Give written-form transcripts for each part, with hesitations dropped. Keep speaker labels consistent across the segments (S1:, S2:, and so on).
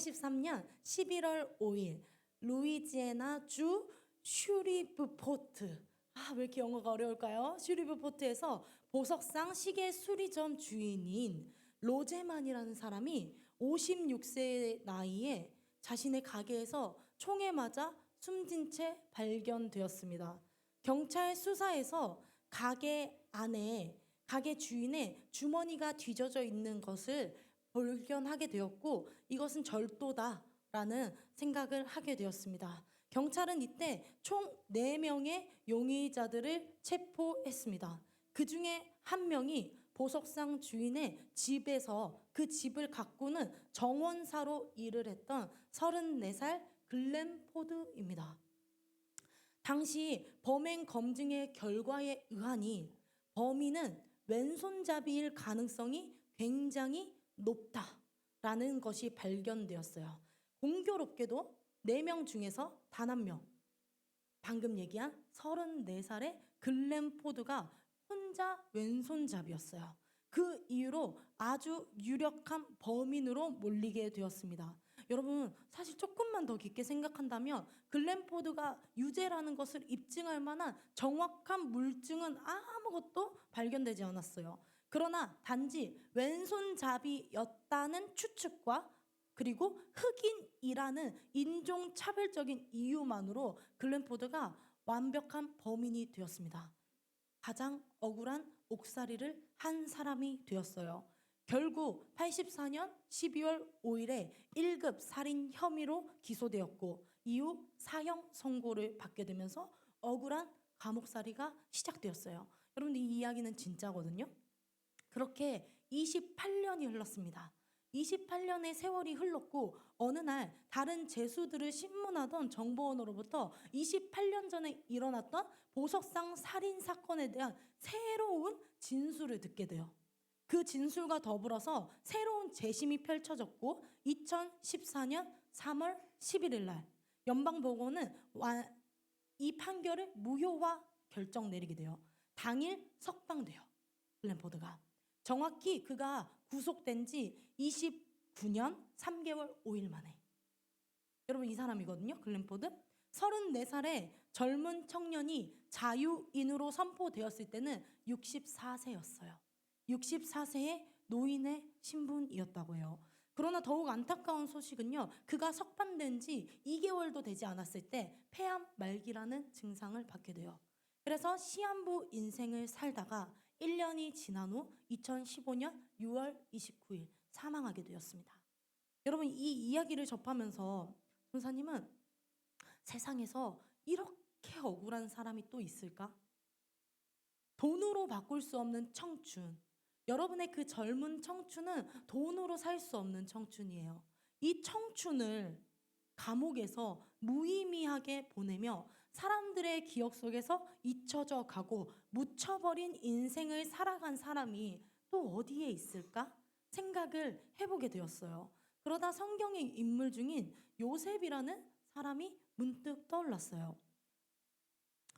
S1: 1983년 11월 5일 루이지애나 주 슈리브포트, 왜 이렇게 영어가 어려울까요? 슈리브포트에서 보석상 시계 수리점 주인인 로제만이라는 사람이 56세의 나이에 자신의 가게에서 총에 맞아 숨진 채 발견되었습니다. 경찰 수사에서 가게 안에 가게 주인의 주머니가 뒤져져 있는 것을 발견하게 되었고, 이것은 절도다라는 생각을 하게 되었습니다. 경찰은 이때 총 4명의 용의자들을 체포했습니다. 그 중에 한 명이 보석상 주인의 집에서 그 집을 가꾸는 정원사로 일을 했던 34살 글렌 포드입니다. 당시 범행 검증의 결과에 의하니 범인은 왼손잡이일 가능성이 굉장히 높다라는 것이 발견되었어요. 공교롭게도 4명 중에서 단 1명, 방금 얘기한 34살의 글렌 포드가 혼자 왼손잡이였어요. 그 이유로 아주 유력한 범인으로 몰리게 되었습니다. 여러분, 사실 조금만 더 깊게 생각한다면 글렌 포드가 유죄라는 것을 입증할 만한 정확한 물증은 아무것도 발견되지 않았어요. 그러나 단지 왼손잡이였다는 추측과 그리고 흑인이라는 인종차별적인 이유만으로 글렌 포드가 완벽한 범인이 되었습니다. 가장 억울한 옥살이를 한 사람이 되었어요. 결국 84년 12월 5일에 1급 살인 혐의로 기소되었고, 이후 사형 선고를 받게 되면서 억울한 감옥살이가 시작되었어요. 여러분들, 이 이야기는 진짜거든요. 그렇게 28년이 흘렀습니다. 28년의 세월이 흘렀고, 어느 날 다른 죄수들을 신문하던 정보원으로부터 28년 전에 일어났던 보석상 살인 사건에 대한 새로운 진술을 듣게 돼요. 그 진술과 더불어서 새로운 재심이 펼쳐졌고, 2014년 3월 11일 날 연방법원은 이 판결을 무효화 결정 내리게 돼요. 당일 석방돼요. 글렌 포드가. 정확히 그가 구속된 지 29년 3개월 5일 만에. 여러분, 이 사람이거든요. 글렌 포드. 34살의 젊은 청년이 자유인으로 선포되었을 때는 64세였어요. 64세의 노인의 신분이었다고 해요. 그러나 더욱 안타까운 소식은요, 그가 석방된 지 2개월도 되지 않았을 때 폐암 말기라는 증상을 받게 돼요. 그래서 시한부 인생을 살다가 1년이 지난 후 2015년 6월 29일 사망하게 되었습니다. 여러분, 이 이야기를 접하면서 전사님은 세상에서 이렇게 억울한 사람이 또 있을까? 돈으로 바꿀 수 없는 청춘. 여러분의 그 젊은 청춘은 돈으로 살 수 없는 청춘이에요. 이 청춘을 감옥에서 무의미하게 보내며 사람들의 기억 속에서 잊혀져 가고 묻혀버린 인생을 살아간 사람이 또 어디에 있을까 생각을 해보게 되었어요. 그러다 성경의 인물 중인 요셉이라는 사람이 문득 떠올랐어요.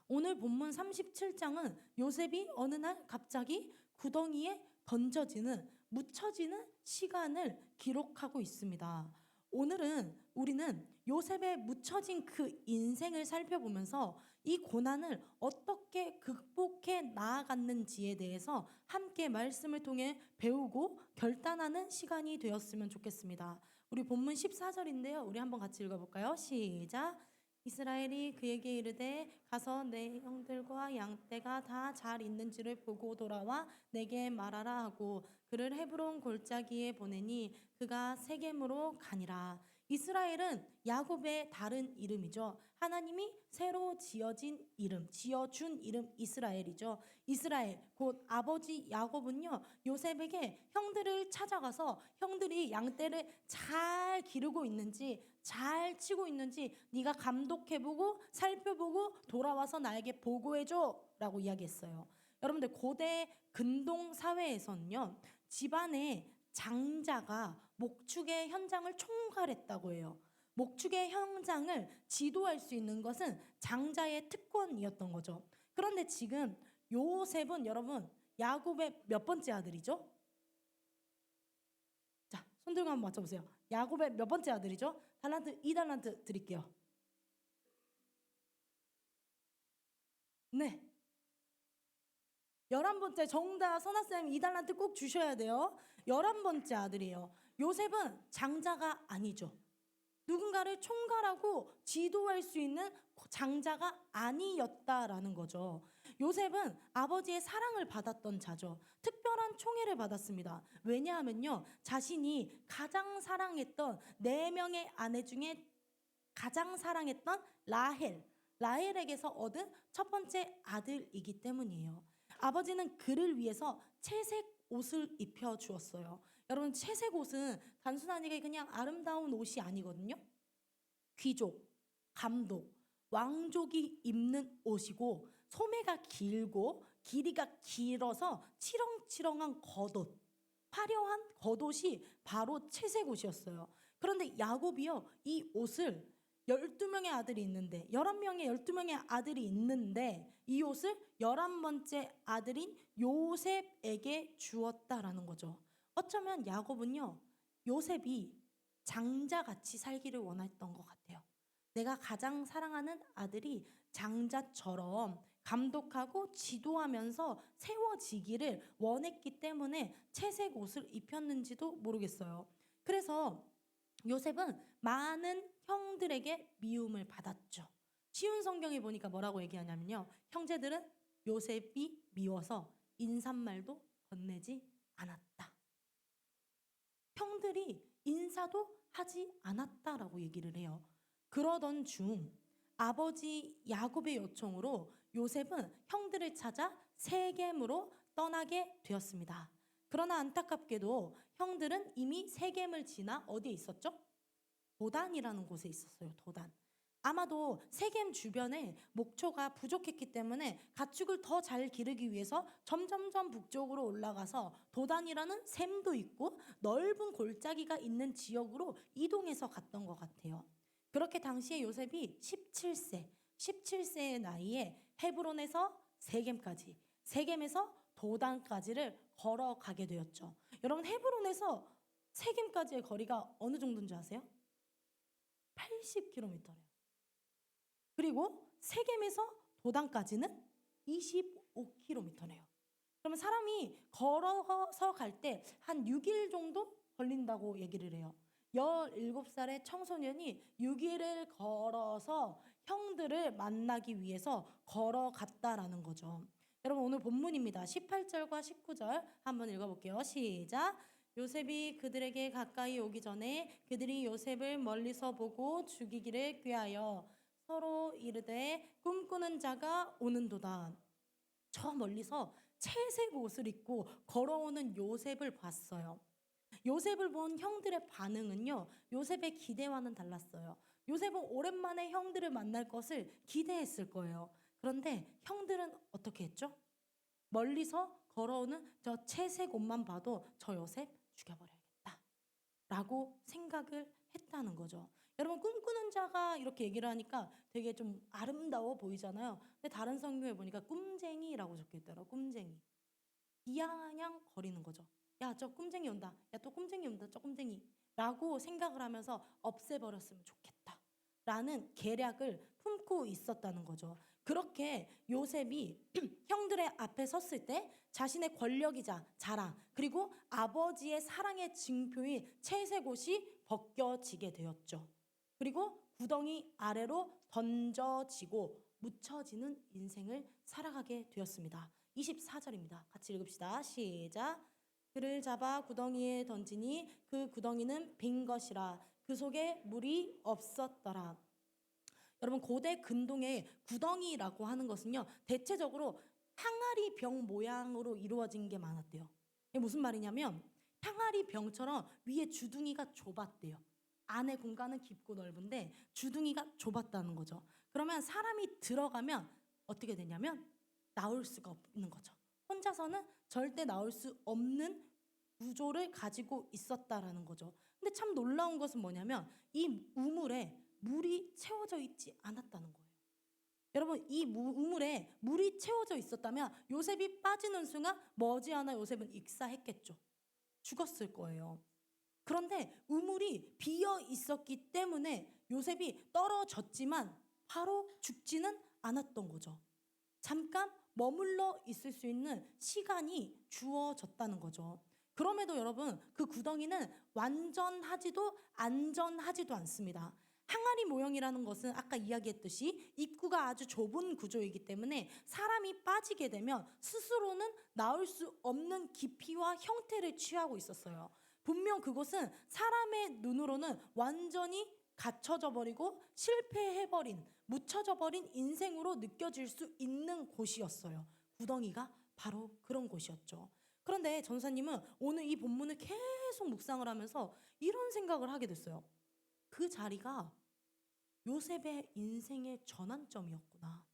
S1: 오늘 본문 37장은 요셉이 어느 날 갑자기 구덩이에 던져지는, 묻혀지는 시간을 기록하고 있습니다. 오늘은 우리는 요셉의 묻혀진 그 인생을 살펴보면서 이 고난을 어떻게 극복해 나아갔는지에 대해서 함께 말씀을 통해 배우고 결단하는 시간이 되었으면 좋겠습니다. 우리 본문 14절인데요. 우리 한번 같이 읽어볼까요? 시작! 이스라엘이 그에게 이르되 가서 내 형들과 양떼가 다 잘 있는지를 보고 돌아와 내게 말하라 하고 그를 헤브론 골짜기에 보내니 그가 세겜으로 가니라. 이스라엘은 야곱의 다른 이름이죠. 하나님이 새로 지어준 이름 이스라엘이죠. 이스라엘 곧 아버지 야곱은요, 요셉에게 형들을 찾아가서 형들이 양떼를 잘 기르고 있는지 잘 치고 있는지 네가 감독해보고 살펴보고 돌아와서 나에게 보고해줘 라고 이야기했어요. 여러분들, 고대 근동 사회에서는요, 집안의 장자가 목축의 현장을 총괄했다고 해요. 목축의 현장을 지도할 수 있는 것은 장자의 특권이었던 거죠. 그런데 지금 요셉은 여러분 야곱의 몇 번째 아들이죠? 자, 손 들고 한번 맞춰보세요. 야곱의 몇 번째 아들이죠? 달란트 2달란트 드릴게요. 네. 11번째 정답 선아쌤 2달란트 꼭 주셔야 돼요. 11번째 아들이에요. 요셉은 장자가 아니죠. 누군가를 총괄하고 지도할 수 있는 장자가 아니었다라는 거죠. 요셉은 아버지의 사랑을 받았던 자죠. 특별한 총애를 받았습니다. 왜냐하면요, 자신이 가장 사랑했던 4명의 아내 중에 가장 사랑했던 라헬에게서 얻은 첫 번째 아들이기 때문이에요. 아버지는 그를 위해서 채색 옷을 입혀 주었어요. 여러분, 채색 옷은 단순하게 그냥 아름다운 옷이 아니거든요. 귀족, 감독, 왕족이 입는 옷이고, 소매가 길고 길이가 길어서 치렁치렁한 겉옷, 화려한 겉옷이 바로 채색 옷이었어요. 그런데 야곱이요, 이 옷을 12명의 아들이 있는데 12명의 아들이 있는데 이 옷을 11번째 아들인 요셉에게 주었다라는 거죠. 어쩌면 야곱은요, 요셉이 장자같이 살기를 원했던 것 같아요. 내가 가장 사랑하는 아들이 장자처럼 감독하고 지도하면서 세워지기를 원했기 때문에 채색 옷을 입혔는지도 모르겠어요. 그래서 요셉은 많은 형들에게 미움을 받았죠. 쉬운 성경에 보니까 뭐라고 얘기하냐면요, 형제들은 요셉이 미워서 인사말도 건네지 않았다. 형들이 인사도 하지 않았다라고 얘기를 해요. 그러던 중 아버지 야곱의 요청으로 요셉은 형들을 찾아 세겜으로 떠나게 되었습니다. 그러나 안타깝게도 형들은 이미 세겜을 지나 어디에 있었죠? 도단이라는 곳에 있었어요. 도단. 아마도 세겜 주변에 목초가 부족했기 때문에 가축을 더 잘 기르기 위해서 점점점 북쪽으로 올라가서 도단이라는 샘도 있고 넓은 골짜기가 있는 지역으로 이동해서 갔던 것 같아요. 그렇게 당시에 요셉이 17세의 나이에 헤브론에서 세겜까지, 세겜에서 도단까지를 걸어가게 되었죠. 여러분, 헤브론에서 세겜까지의 거리가 어느 정도인지 아세요? 80km래요. 그리고 세겜에서 도단까지는 25km네요. 그러면 사람이 걸어서 갈 때 한 6일 정도 걸린다고 얘기를 해요. 17살의 청소년이 6일을 걸어서 형들을 만나기 위해서 걸어갔다라는 거죠. 여러분, 오늘 본문입니다. 18절과 19절 한번 읽어볼게요. 시작. 요셉이 그들에게 가까이 오기 전에 그들이 요셉을 멀리서 보고 죽이기를 꾀하여 서로 이르되 꿈꾸는 자가 오는도다. 저 멀리서 채색 옷을 입고 걸어오는 요셉을 봤어요. 요셉을 본 형들의 반응은요, 요셉의 기대와는 달랐어요. 요셉은 오랜만에 형들을 만날 것을 기대했을 거예요. 그런데 형들은 어떻게 했죠? 멀리서 걸어오는 저 채색 옷만 봐도 저 요셉 죽여버려야겠다 라고 생각을 했다는 거죠. 여러분, 꿈꾸는 자가 이렇게 얘기를 하니까 되게 좀 아름다워 보이잖아요. 근데 다른 성경에 보니까 꿈쟁이라고 적혀 있더라고요. 꿈쟁이. 비아냥 거리는 거죠. 야, 저 꿈쟁이 온다. 야, 또 꿈쟁이 온다. 저 꿈쟁이. 라고 생각을 하면서 없애버렸으면 좋겠다 라는 계략을 품고 있었다는 거죠. 그렇게 요셉이 형들의 앞에 섰을 때 자신의 권력이자 자랑, 그리고 아버지의 사랑의 증표인 채색 옷이 벗겨지게 되었죠. 그리고 구덩이 아래로 던져지고 묻혀지는 인생을 살아가게 되었습니다. 24절입니다. 같이 읽읍시다. 시작. 그를 잡아 구덩이에 던지니 그 구덩이는 빈 것이라 그 속에 물이 없었더라. 여러분, 고대 근동의 구덩이라고 하는 것은요, 대체적으로 항아리 병 모양으로 이루어진 게 많았대요. 이게 무슨 말이냐면 항아리 병처럼 위에 주둥이가 좁았대요. 안에 공간은 깊고 넓은데 주둥이가 좁았다는 거죠. 그러면 사람이 들어가면 어떻게 되냐면 나올 수가 없는 거죠. 혼자서는 절대 나올 수 없는 구조를 가지고 있었다라는 거죠. 근데 참 놀라운 것은 뭐냐면 이 우물에 물이 채워져 있지 않았다는 거예요. 여러분, 이 우물에 물이 채워져 있었다면 요셉이 빠지는 순간 머지않아 요셉은 익사했겠죠. 죽었을 거예요. 그런데 우물이 비어 있었기 때문에 요셉이 떨어졌지만 바로 죽지는 않았던 거죠. 잠깐 머물러 있을 수 있는 시간이 주어졌다는 거죠. 그럼에도 여러분, 그 구덩이는 완전하지도 안전하지도 않습니다. 항아리 모형이라는 것은 아까 이야기했듯이 입구가 아주 좁은 구조이기 때문에 사람이 빠지게 되면 스스로는 나올 수 없는 깊이와 형태를 취하고 있었어요. 분명 그곳은 사람의 눈으로는 완전히 갇혀져 버리고 실패해버린, 묻혀져 버린 인생으로 느껴질 수 있는 곳이었어요. 구덩이가 바로 그런 곳이었죠. 그런데 전사님은 오늘 이 본문을 계속 묵상을 하면서 이런 생각을 하게 됐어요. 그 자리가 요셉의 인생의 전환점이었구나.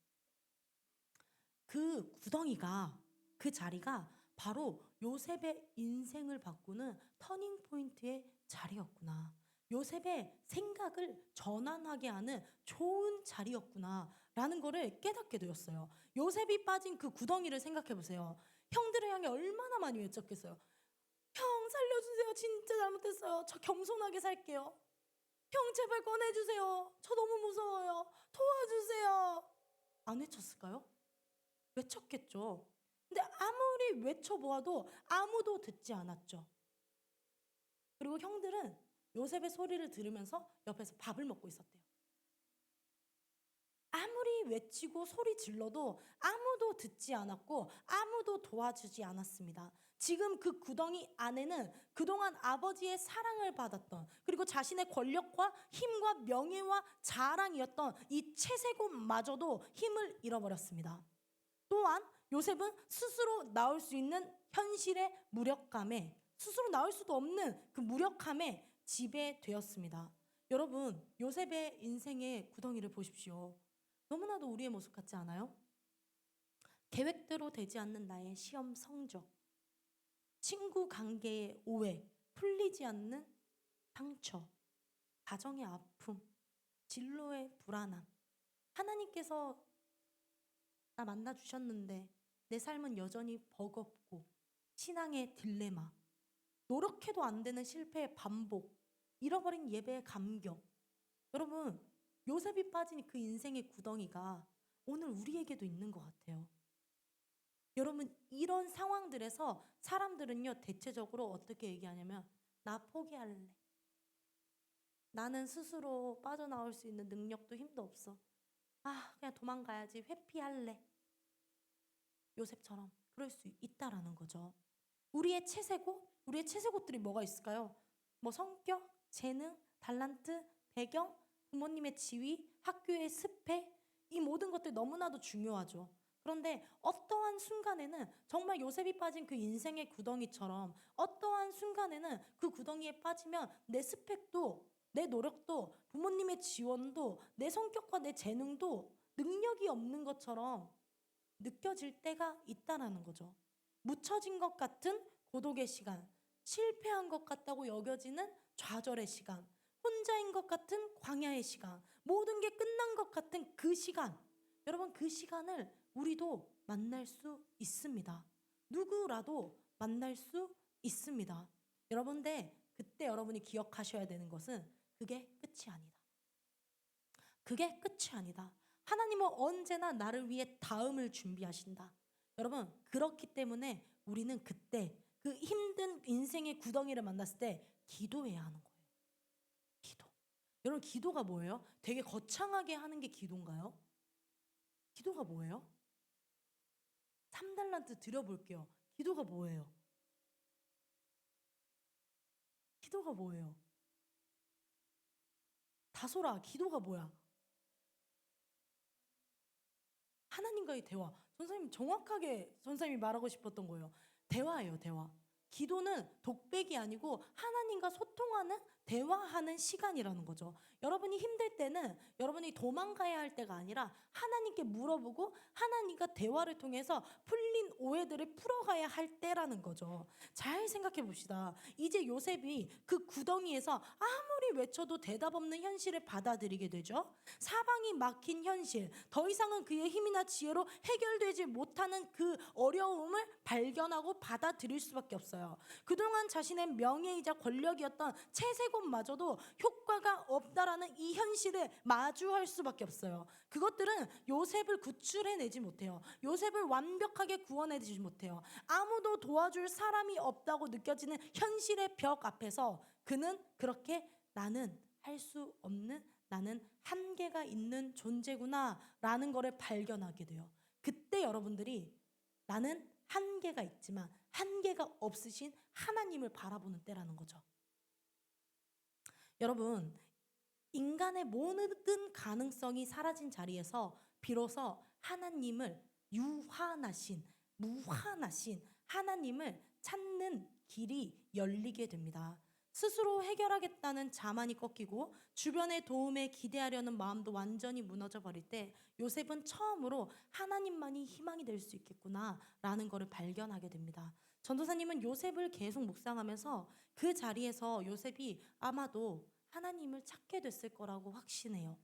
S1: 그 구덩이가, 그 자리가 바로 요셉의 인생을 바꾸는 터닝 포인트의 자리였구나. 요셉의 생각을 전환하게 하는 좋은 자리였구나 라는 거를 깨닫게 되었어요. 요셉이 빠진 그 구덩이를 생각해 보세요. 형들을 향해 얼마나 많이 외쳤겠어요. 형 살려주세요. 진짜 잘못했어요. 저 겸손하게 살게요. 형 제발 꺼내주세요. 저 너무 무서워요. 도와주세요. 안 외쳤을까요? 외쳤겠죠. 근데 아무리 외쳐보아도 아무도 듣지 않았죠. 그리고 형들은 요셉의 소리를 들으면서 옆에서 밥을 먹고 있었대요. 아무리 외치고 소리 질러도 아무도 듣지 않았고 아무도 도와주지 않았습니다. 지금 그 구덩이 안에는 그동안 아버지의 사랑을 받았던, 그리고 자신의 권력과 힘과 명예와 자랑이었던 이 채색옷마저도 힘을 잃어버렸습니다. 또한 요셉은 스스로 나올 수 있는 현실의 무력감에, 스스로 나올 수도 없는 그 무력함에 지배되었습니다. 여러분, 요셉의 인생의 구덩이를 보십시오. 너무나도 우리의 모습 같지 않아요? 계획대로 되지 않는 나의 시험 성적, 친구 관계의 오해, 풀리지 않는 상처, 가정의 아픔, 진로의 불안함. 하나님께서 나 만나주셨는데 내 삶은 여전히 버겁고, 신앙의 딜레마, 노력해도 안 되는 실패의 반복, 잃어버린 예배의 감격. 여러분, 요셉이 빠진 그 인생의 구덩이가 오늘 우리에게도 있는 것 같아요. 여러분, 이런 상황들에서 사람들은요, 대체적으로 어떻게 얘기하냐면, 나 포기할래. 나는 스스로 빠져나올 수 있는 능력도 힘도 없어. 그냥 도망가야지. 회피할래. 요셉처럼 그럴 수 있다라는 거죠. 우리의 채색옷들이 뭐가 있을까요? 뭐 성격, 재능, 달란트, 배경, 부모님의 지위, 학교의 스펙, 이 모든 것들 너무나도 중요하죠. 그런데 어떠한 순간에는 정말 요셉이 빠진 그 인생의 구덩이처럼, 어떠한 순간에는 그 구덩이에 빠지면 내 스펙도, 내 노력도, 부모님의 지원도, 내 성격과 내 재능도 능력이 없는 것처럼 느껴질 때가 있다라는 거죠. 묻혀진 것 같은 고독의 시간, 실패한 것 같다고 여겨지는 좌절의 시간, 혼자인 것 같은 광야의 시간, 모든 게 끝난 것 같은 그 시간. 여러분, 그 시간을 우리도 만날 수 있습니다. 누구라도 만날 수 있습니다. 여러분들, 그때 여러분이 기억하셔야 되는 것은 그게 끝이 아니다. 그게 끝이 아니다. 하나님은 언제나 나를 위해 다음을 준비하신다. 여러분, 그렇기 때문에 우리는 그때 그 힘든 인생의 구덩이를 만났을 때 기도해야 하는 거예요. 기도. 여러분, 기도가 뭐예요? 되게 거창하게 하는 게 기도인가요? 기도가 뭐예요? 3달란트 드려볼게요. 기도가 뭐예요? 기도가 뭐예요? 다소라, 기도가 뭐야? 하나님과의 대화. 전사님 정확하게 전사님이 말하고 싶었던 거예요. 대화예요, 대화. 기도는 독백이 아니고 하나님과 소통하는, 대화하는 시간이라는 거죠. 여러분이 힘들 때는 여러분이 도망가야 할 때가 아니라 하나님께 물어보고 하나님과 대화를 통해서 풀릴 틀린 오해들을 풀어가야 할 때라는 거죠. 잘 생각해 봅시다. 이제 요셉이 그 구덩이에서 아무리 외쳐도 대답 없는 현실을 받아들이게 되죠. 사방이 막힌 현실, 더 이상은 그의 힘이나 지혜로 해결되지 못하는 그 어려움을 발견하고 받아들일 수밖에 없어요. 그동안 자신의 명예이자 권력이었던 채색옷마저도 효과가 없다라는 이 현실을 마주할 수밖에 없어요. 그것들은 요셉을 구출해내지 못해요. 요셉을 완벽하게 구원해내지 못해요. 아무도 도와줄 사람이 없다고 느껴지는 현실의 벽 앞에서 그는 그렇게 나는 할 수 없는, 나는 한계가 있는 존재구나 라는 것을 발견하게 돼요. 그때 여러분들이 나는 한계가 있지만 한계가 없으신 하나님을 바라보는 때라는 거죠. 여러분, 인간의 모든 가능성이 사라진 자리에서 비로소 하나님을 무한하신 하나님을 찾는 길이 열리게 됩니다. 스스로 해결하겠다는 자만이 꺾이고 주변의 도움에 기대하려는 마음도 완전히 무너져 버릴 때 요셉은 처음으로 하나님만이 희망이 될 수 있겠구나라는 것을 발견하게 됩니다. 전도사님은 요셉을 계속 묵상하면서 그 자리에서 요셉이 아마도 하나님을 찾게 됐을 거라고 확신해요.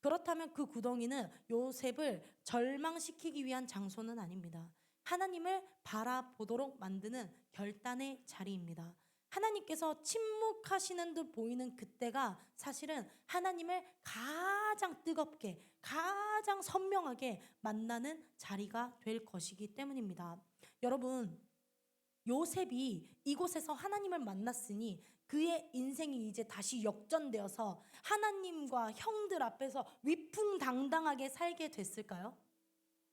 S1: 그렇다면 그 구덩이는 요셉을 절망시키기 위한 장소는 아닙니다. 하나님을 바라보도록 만드는 결단의 자리입니다. 하나님께서 침묵하시는 듯 보이는 그때가 사실은 하나님을 가장 뜨겁게, 가장 선명하게 만나는 자리가 될 것이기 때문입니다. 여러분, 요셉이 이곳에서 하나님을 만났으니 그의 인생이 이제 다시 역전되어서 하나님과 형들 앞에서 위풍당당하게 살게 됐을까요?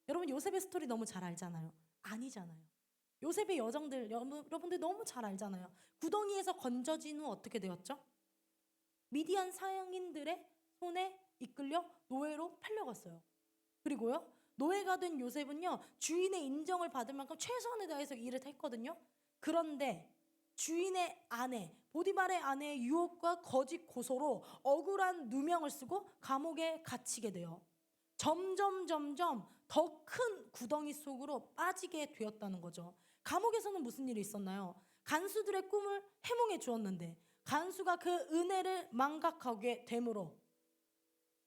S1: 여러분, 요셉의 스토리 너무 잘 알잖아요. 아니잖아요. 요셉의 여정들 여러분들 너무 잘 알잖아요. 구덩이에서 건져진 후 어떻게 되었죠? 미디안 상인들의 손에 이끌려 노예로 팔려갔어요. 그리고요, 노예가 된 요셉은요, 주인의 인정을 받을 만큼 최선을 다해서 일을 했거든요. 그런데 주인의 아내, 보디발의 아내의 유혹과 거짓 고소로 억울한 누명을 쓰고 감옥에 갇히게 돼요. 점점 더 큰 구덩이 속으로 빠지게 되었다는 거죠. 감옥에서는 무슨 일이 있었나요? 간수들의 꿈을 해몽해 주었는데 간수가 그 은혜를 망각하게 되므로,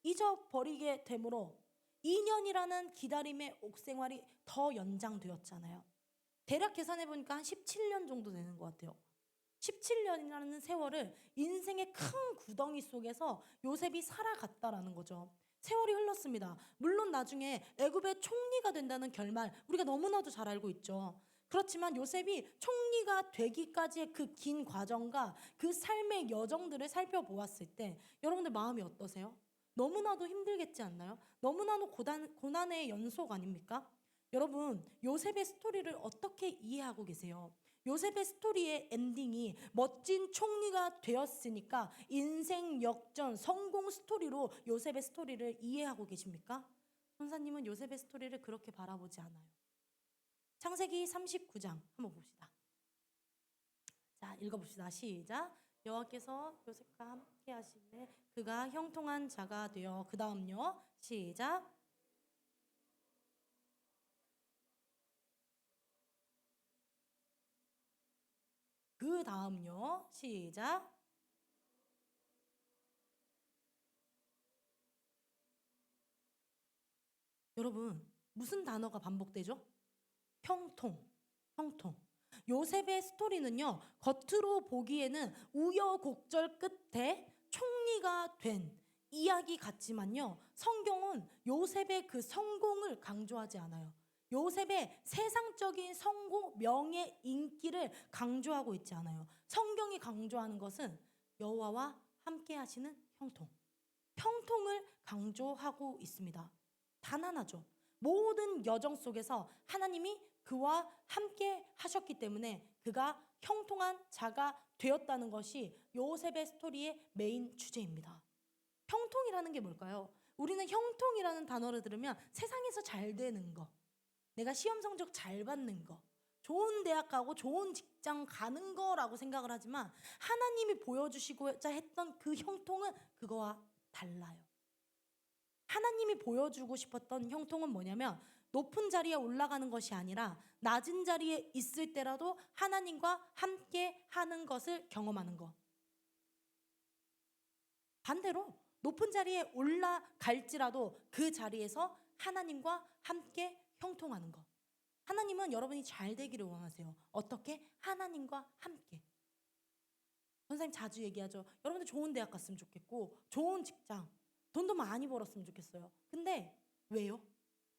S1: 잊어버리게 되므로 2년이라는 기다림의 옥생활이 더 연장되었잖아요. 대략 계산해 보니까 한 17년 정도 되는 것 같아요. 17년이라는 세월을 인생의 큰 구덩이 속에서 요셉이 살아갔다라는 거죠. 세월이 흘렀습니다. 물론 나중에 애굽의 총리가 된다는 결말 우리가 너무나도 잘 알고 있죠. 그렇지만 요셉이 총리가 되기까지의 그 긴 과정과 그 삶의 여정들을 살펴보았을 때 여러분들 마음이 어떠세요? 너무나도 힘들겠지 않나요? 너무나도 고난의 연속 아닙니까? 여러분, 요셉의 스토리를 어떻게 이해하고 계세요? 요셉의 스토리의 엔딩이 멋진 총리가 되었으니까 인생 역전 성공 스토리로 요셉의 스토리를 이해하고 계십니까? 선사님은 요셉의 스토리를 그렇게 바라보지 않아요. 창세기 39장 한번 봅시다. 자, 읽어봅시다. 시작. 여호와께서 요셉과 함께 하시되 그가 형통한 자가 되어, 그 다음요. 시작. 그 다음요. 시작. 여러분, 무슨 단어가 반복되죠? 형통. 요셉의 스토리는요, 겉으로 보기에는 우여곡절 끝에 총리가 된 이야기 같지만요, 성경은 요셉의 그 성공을 강조하지 않아요. 요셉의 세상적인 성공, 명예, 인기를 강조하고 있지 않아요. 성경이 강조하는 것은 여호와와 함께 하시는 형통을 강조하고 있습니다. 단 하나죠. 모든 여정 속에서 하나님이 그와 함께 하셨기 때문에 그가 형통한 자가 되었다는 것이 요셉의 스토리의 메인 주제입니다. 형통이라는 게 뭘까요? 우리는 형통이라는 단어를 들으면 세상에서 잘 되는 거, 내가 시험 성적 잘 받는 거, 좋은 대학 가고 좋은 직장 가는 거라고 생각을 하지만 하나님이 보여주시고자 했던 그 형통은 그거와 달라요. 하나님이 보여주고 싶었던 형통은 뭐냐면 높은 자리에 올라가는 것이 아니라 낮은 자리에 있을 때라도 하나님과 함께 하는 것을 경험하는 것. 반대로 높은 자리에 올라갈지라도 그 자리에서 하나님과 함께 형통하는 것. 하나님은 여러분이 잘 되기를 원하세요. 어떻게? 하나님과 함께. 선생님 자주 얘기하죠. 여러분들 좋은 대학 갔으면 좋겠고 좋은 직장, 돈도 많이 벌었으면 좋겠어요. 근데 왜요?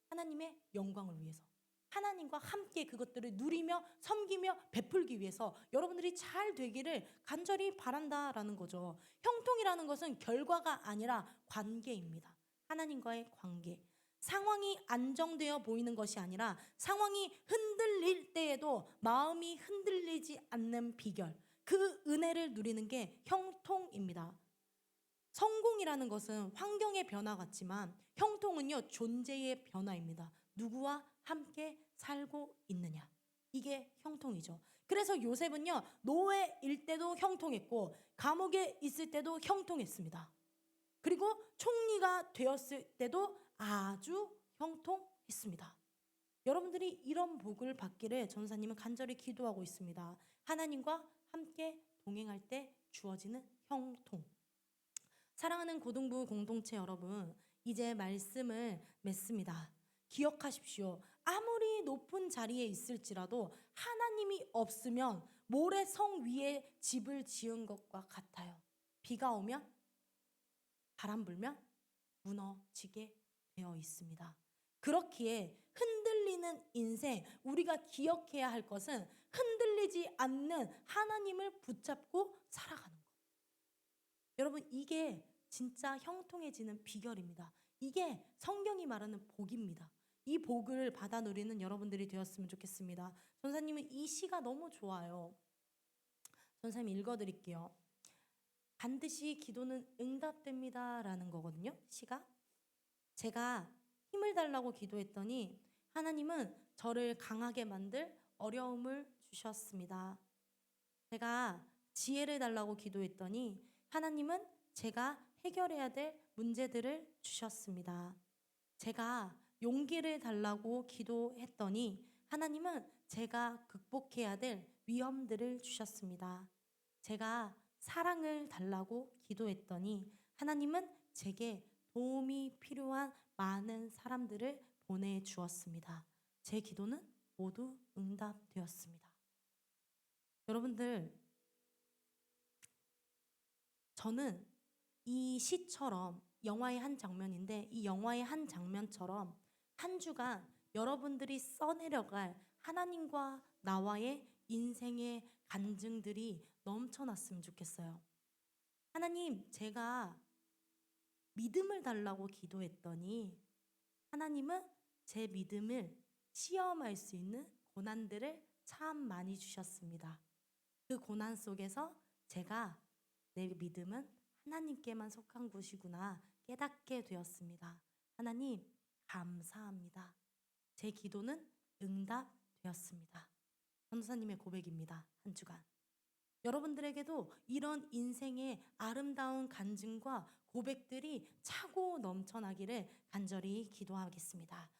S1: 하나님의 영광을 위해서. 하나님과 함께 그것들을 누리며 섬기며 베풀기 위해서 여러분들이 잘 되기를 간절히 바란다라는 거죠. 형통이라는 것은 결과가 아니라 관계입니다. 하나님과의 관계. 상황이 안정되어 보이는 것이 아니라 상황이 흔들릴 때에도 마음이 흔들리지 않는 비결. 그 은혜를 누리는 게 형통입니다. 성공이라는 것은 환경의 변화 같지만 형통은요 존재의 변화입니다. 누구와 함께 살고 있느냐. 이게 형통이죠. 그래서 요셉은요 노예일 때도 형통했고 감옥에 있을 때도 형통했습니다. 그리고 총리가 되었을 때도 아주 형통했습니다. 여러분들이 이런 복을 받기를 전사님은 간절히 기도하고 있습니다. 하나님과 함께 동행할 때 주어지는 형통. 사랑하는 고등부 공동체 여러분, 이제 말씀을 맺습니다. 기억하십시오. 아무리 높은 자리에 있을지라도 하나님이 없으면 모래성 위에 집을 지은 것과 같아요. 비가 오면, 바람 불면 무너지게 되어 있습니다. 그렇기에 흔들리는 인생, 우리가 기억해야 할 것은 흔들리지 않는 하나님을 붙잡고 살아가는 것. 여러분, 이게 진짜 형통해지는 비결입니다. 이게 성경이 말하는 복입니다. 이 복을 받아 누리는 여러분들이 되었으면 좋겠습니다. 전사님은 이 시가 너무 좋아요. 전사님 읽어드릴게요. 반드시 기도는 응답됩니다 라는 거거든요. 시가. 제가 힘을 달라고 기도했더니 하나님은 저를 강하게 만들 어려움을 주셨습니다. 제가 지혜를 달라고 기도했더니 하나님은 제가 해결해야 될 문제들을 주셨습니다. 제가 용기를 달라고 기도했더니 하나님은 제가 극복해야 될 위험들을 주셨습니다. 제가 사랑을 달라고 기도했더니 하나님은 제게 도움이 필요한 많은 사람들을 보내주었습니다. 제 기도는 모두 응답되었습니다. 여러분들, 저는 이 시처럼 영화의 한 장면인데 이 영화의 한 장면처럼 한 주간 여러분들이 써내려갈 하나님과 나와의 인생의 간증들이 넘쳐났으면 좋겠어요. 하나님, 제가 믿음을 달라고 기도했더니 하나님은 제 믿음을 시험할 수 있는 고난들을 참 많이 주셨습니다. 그 고난 속에서 제가 내 믿음은 하나님께만 속한 것이구나 깨닫게 되었습니다. 하나님, 감사합니다. 제 기도는 응답되었습니다. 전도사님의 고백입니다. 한 주간. 여러분들에게도 이런 인생의 아름다운 간증과 고백들이 차고 넘쳐나기를 간절히 기도하겠습니다.